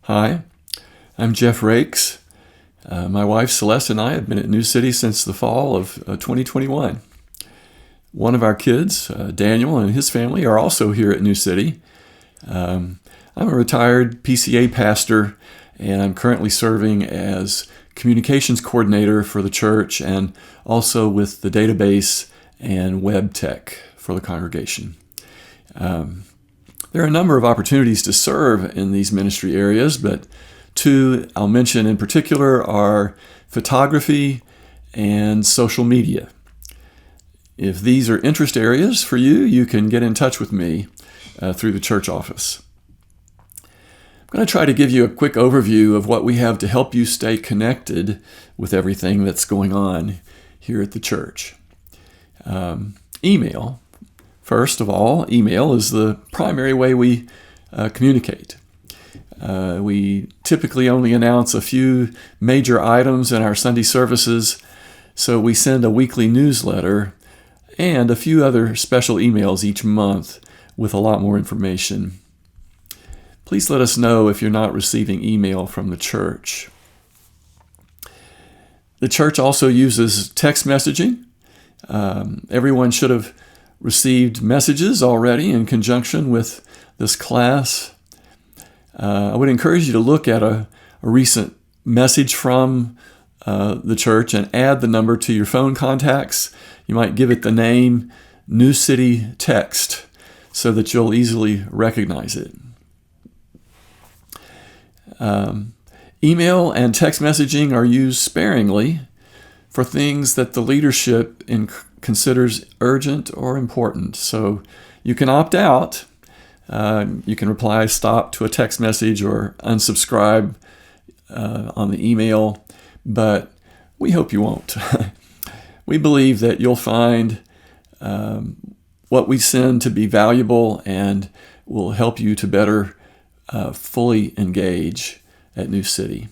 Hi, I'm Jeff Rakes. My wife Celeste and I have been at New City since the fall of 2021. One of our kids, Daniel, and his family are also here at New City. I'm a retired PCA pastor, and I'm currently serving as communications coordinator for the church and also with the database and web tech for the congregation. There are a number of opportunities to serve in these ministry areas, but two I'll mention in particular are photography and social media. If these are interest areas for you, you can get in touch with me through the church office. I'm going to try to give you a quick overview of what we have to help you stay connected with everything that's going on here at the church. Email. First of all, email is the primary way we communicate. We typically only announce a few major items in our Sunday services, so we send a weekly newsletter and a few other special emails each month with a lot more information. Please let us know if you're not receiving email from the church. The church also uses text messaging. Everyone should have received messages already in conjunction with this class. I would encourage you to look at a recent message from the church and add the number to your phone contacts. You might give it the name New City Text so that you'll easily recognize it. Email and text messaging are used sparingly for things that the leadership considers urgent or important. So you can opt out. You can reply stop to a text message or unsubscribe on the email, but we hope you won't. We believe that you'll find what we send to be valuable and will help you to better fully engage at New City.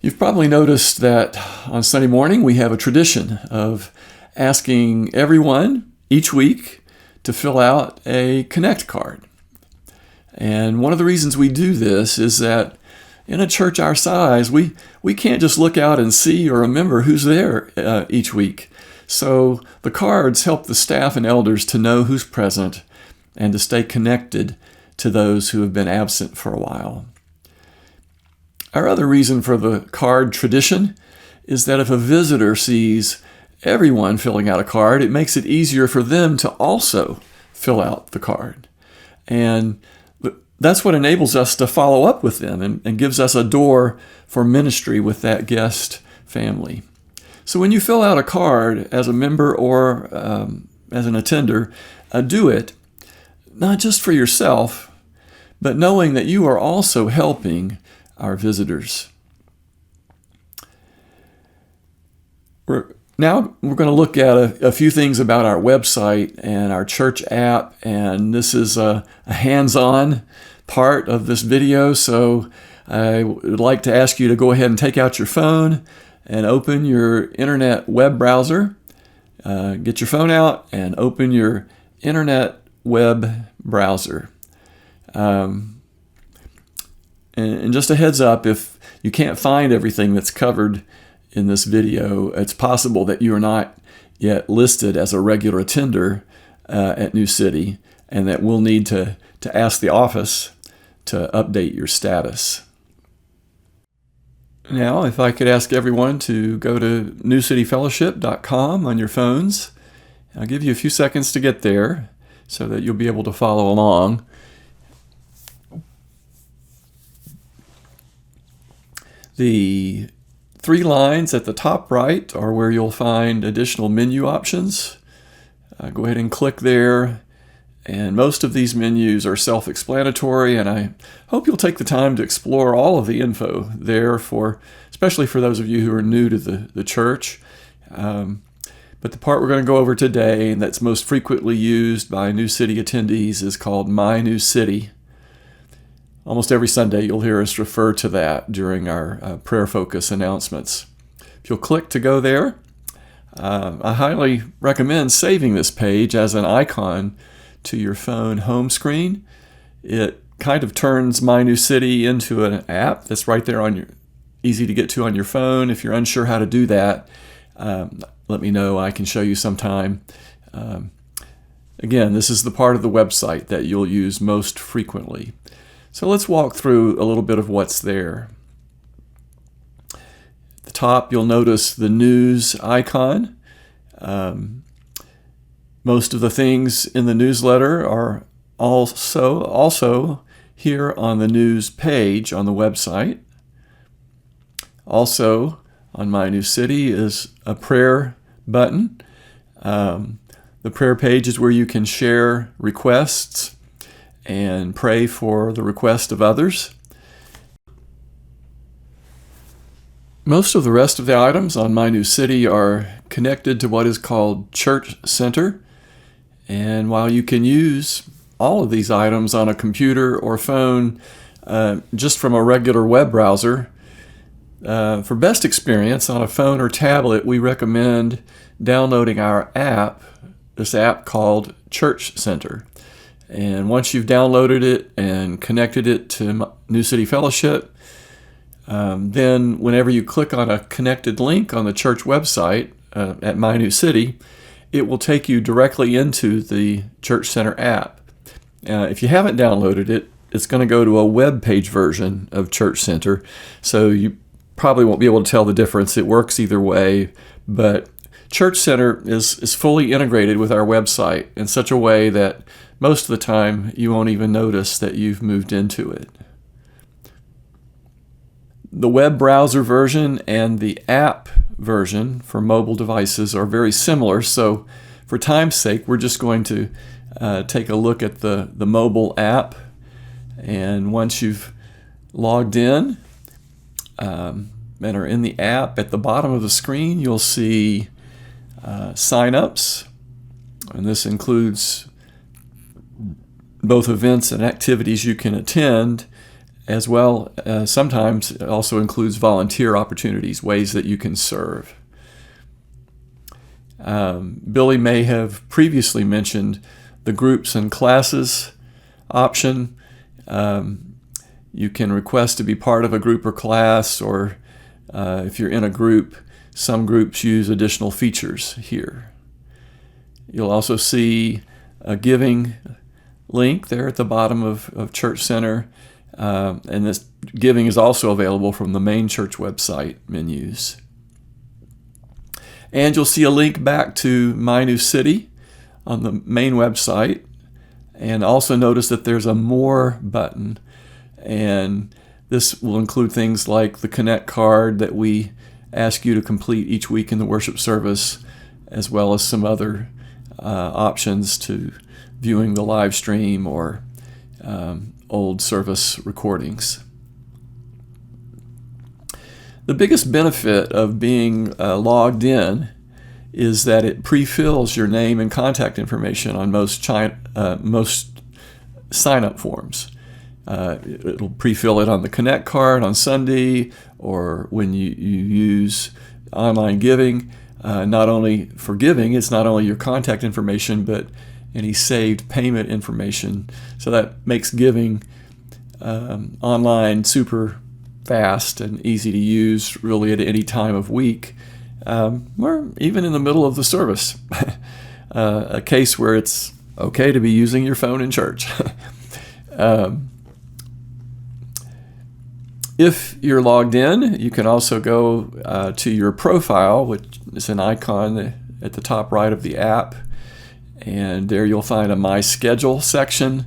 You've probably noticed that on Sunday morning we have a tradition of asking everyone each week to fill out a Connect card. And one of the reasons we do this is that in a church our size, we can't just look out and see or remember who's there each week. So the cards help the staff and elders to know who's present and to stay connected to those who have been absent for a while. Our other reason for the card tradition is that if a visitor sees everyone filling out a card, it makes it easier for them to also fill out the card. And that's what enables us to follow up with them and gives us a door for ministry with that guest family. So when you fill out a card as a member or as an attender, do it not just for yourself, but knowing that you are also helping our visitors. Now we're going to look at a few things about our website and our church app, and this is a hands-on part of this video, so I would like to ask you to go ahead and take out your phone and open your internet web browser. Get your phone out and open your internet web browser. And just a heads up, if you can't find everything that's covered in this video, it's possible that you are not yet listed as a regular attender at New City, and that we'll need to ask the office to update your status. Now, if I could ask everyone to go to newcityfellowship.com on your phones. I'll give you a few seconds to get there so that you'll be able to follow along. The three lines at the top right are where you'll find additional menu options. Go ahead and click there. And most of these menus are self-explanatory, and I hope you'll take the time to explore all of the info there, especially for those of you who are new to the church. But the part we're going to go over today and that's most frequently used by New City attendees is called My New City. Almost every Sunday you'll hear us refer to that during our prayer focus announcements. If you'll click to go there, I highly recommend saving this page as an icon to your phone home screen. It kind of turns My New City into an app that's right there easy to get to on your phone. If you're unsure how to do that, let me know. I can show you sometime. Again, this is the part of the website that you'll use most frequently. So let's walk through a little bit of what's there. At the top, you'll notice the news icon. Most of the things in the newsletter are also here on the news page on the website. Also, on My New City is a prayer button. The prayer page is where you can share requests and pray for the request of others. Most of the rest of the items on My New City are connected to what is called Church Center. And while you can use all of these items on a computer or phone just from a regular web browser, for best experience on a phone or tablet, we recommend downloading our app, this app called Church Center. And once you've downloaded it and connected it to New City Fellowship, then whenever you click on a connected link on the church website at My New City, it will take you directly into the Church Center app. If you haven't downloaded it, it's going to go to a web page version of Church Center, so you probably won't be able to tell the difference. It works either way, but Church Center is fully integrated with our website in such a way that most of the time you won't even notice that you've moved into it. The web browser version and the app version for mobile devices are very similar, so for time's sake, we're just going to take a look at the mobile app. And once you've logged in and are in the app, at the bottom of the screen, you'll see sign-ups, and this includes both events and activities you can attend, as well as sometimes it also includes volunteer opportunities, ways that you can serve. Billy may have previously mentioned the groups and classes option. You can request to be part of a group or class, or if you're in a group, some groups use additional features here. You'll also see a giving link there at the bottom of Church Center, and this giving is also available from the main church website menus. And you'll see a link back to My New City on the main website, and also notice that there's a More button, and this will include things like the Connect card that we ask you to complete each week in the worship service, as well as some other options to viewing the live stream or old service recordings. The biggest benefit of being logged in is that it pre-fills your name and contact information on most sign-up forms. It'll pre-fill it on the Connect card on Sunday, or when you use online giving. Not only for giving, it's not only your contact information, but any saved payment information. So that makes giving online super fast and easy to use, really at any time of week, or even in the middle of the service. A case where it's okay to be using your phone in church. If you're logged in, you can also go to your profile, which is an icon at the top right of the app, and there you'll find a My Schedule section.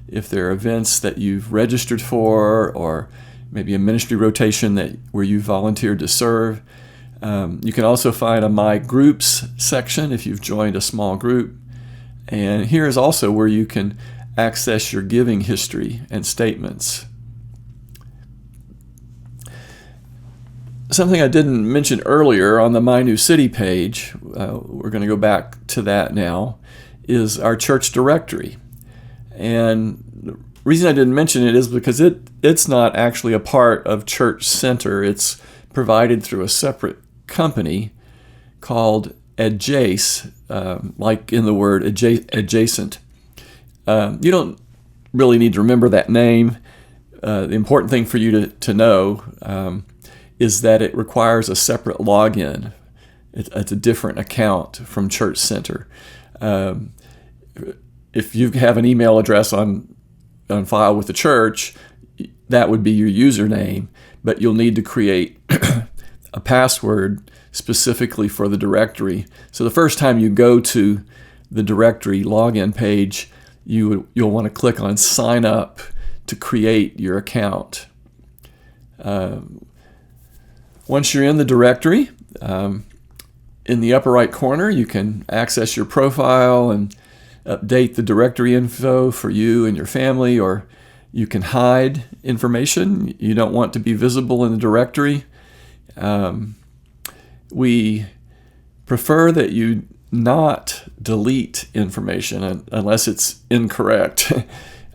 If there are events that you've registered for, or maybe a ministry rotation where you volunteered to serve. You can also find a My Groups section if you've joined a small group. And here is also where you can access your giving history and statements. Something I didn't mention earlier on the My New City page, we're going to go back to that now, is our church directory. And the reason I didn't mention it is because it's not actually a part of Church Center. It's provided through a separate company called Adjace, like in the word adjacent. You don't really need to remember that name. The important thing for you to know is that it requires a separate login. It's a different account from Church Center. If you have an email address on file with the church, that would be your username, but you'll need to create a password specifically for the directory. So the first time you go to the directory login page, you'll want to click on Sign Up to create your account. Once you're in the directory, in the upper right corner, you can access your profile and update the directory info for you and your family, or you can hide information you don't want to be visible in the directory. We prefer that you not delete information unless it's incorrect,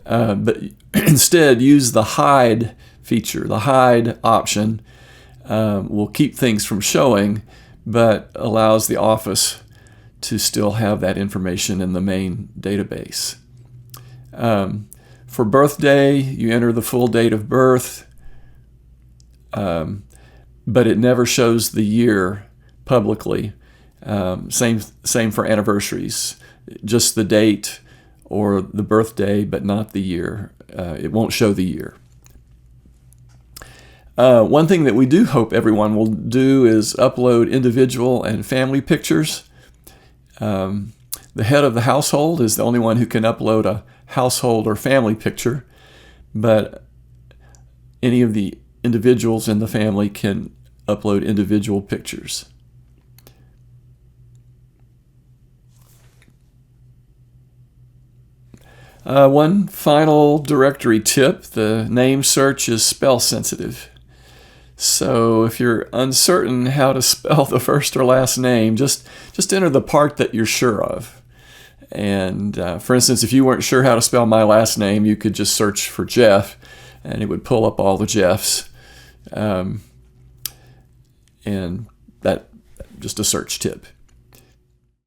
but instead use the hide feature. The hide option will keep things from showing, but allows the office to still have that information in the main database. For birthday, you enter the full date of birth, but it never shows the year publicly. Same for anniversaries, just the date or the birthday, but not the year. It won't show the year. One thing that we do hope everyone will do is upload individual and family pictures. The head of the household is the only one who can upload a household or family picture, but any of the individuals in the family can upload individual pictures. One final directory tip: the name search is spell sensitive. So if you're uncertain how to spell the first or last name, just enter the part that you're sure of. And for instance, if you weren't sure how to spell my last name, you could just search for Jeff, and it would pull up all the Jeffs. And that just a search tip.